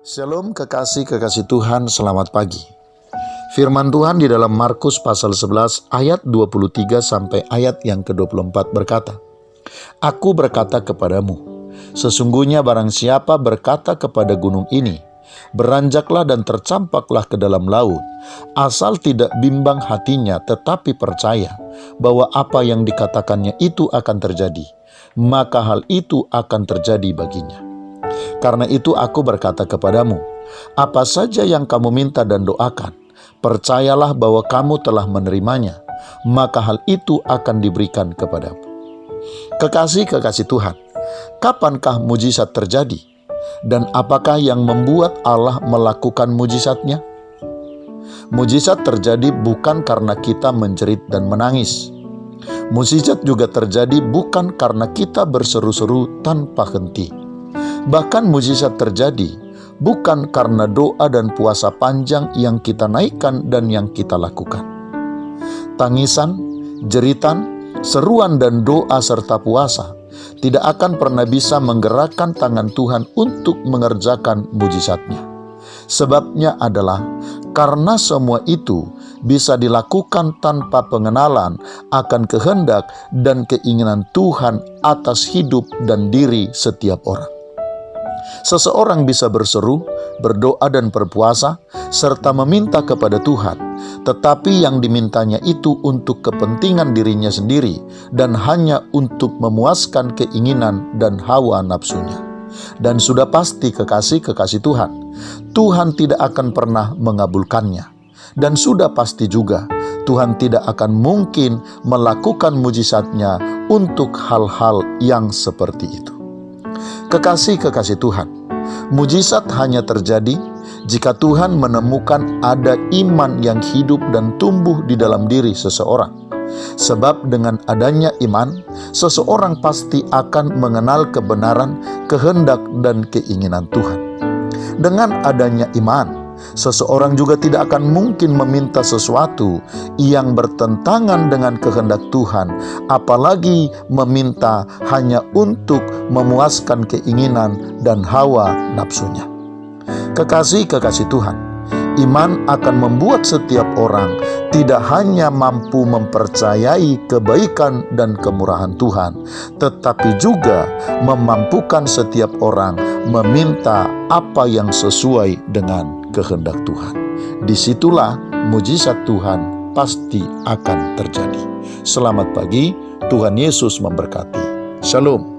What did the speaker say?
Shalom kekasih-kekasih Tuhan, selamat pagi. Firman Tuhan di dalam Markus pasal 11 ayat 23 sampai ayat yang ke-24 berkata, Aku berkata kepadamu, sesungguhnya barang siapa berkata kepada gunung ini, beranjaklah dan tercampaklah ke dalam laut, asal tidak bimbang hatinya tetapi percaya bahwa apa yang dikatakannya itu akan terjadi, maka hal itu akan terjadi baginya. Karena itu aku berkata kepadamu, apa saja yang kamu minta dan doakan, percayalah bahwa kamu telah menerimanya, maka hal itu akan diberikan kepadamu. Kekasih-kekasih Tuhan, kapankah mujizat terjadi? Dan apakah yang membuat Allah melakukan mujizatnya? Mujizat terjadi bukan karena kita menjerit dan menangis. Mujizat juga terjadi bukan karena kita berseru-seru tanpa henti. Bahkan mujizat terjadi bukan karena doa dan puasa panjang yang kita naikkan dan yang kita lakukan. Tangisan, jeritan, seruan dan doa serta puasa tidak akan pernah bisa menggerakkan tangan Tuhan untuk mengerjakan mujizatnya. Sebabnya adalah karena semua itu bisa dilakukan tanpa pengenalan akan kehendak dan keinginan Tuhan atas hidup dan diri setiap orang. Seseorang bisa berseru, berdoa dan berpuasa, serta meminta kepada Tuhan, tetapi yang dimintanya itu untuk kepentingan dirinya sendiri dan hanya untuk memuaskan keinginan dan hawa nafsunya. Dan sudah pasti kekasih-kekasih Tuhan, Tuhan tidak akan pernah mengabulkannya. Dan sudah pasti juga, Tuhan tidak akan mungkin melakukan mujizatnya untuk hal-hal yang seperti itu. Kekasih-kekasih Tuhan, mujizat hanya terjadi jika Tuhan menemukan ada iman yang hidup dan tumbuh di dalam diri seseorang. Sebab dengan adanya iman, seseorang pasti akan mengenal kebenaran, kehendak, dan keinginan Tuhan. Dengan adanya iman, seseorang juga tidak akan mungkin meminta sesuatu yang bertentangan dengan kehendak Tuhan, apalagi meminta hanya untuk memuaskan keinginan dan hawa nafsunya. Kekasih-kekasih Tuhan, iman akan membuat setiap orang tidak hanya mampu mempercayai kebaikan dan kemurahan Tuhan, tetapi juga memampukan setiap orang meminta apa yang sesuai dengan kehendak Tuhan. Disitulah mujizat Tuhan pasti akan terjadi. Selamat pagi, Tuhan Yesus memberkati. Shalom.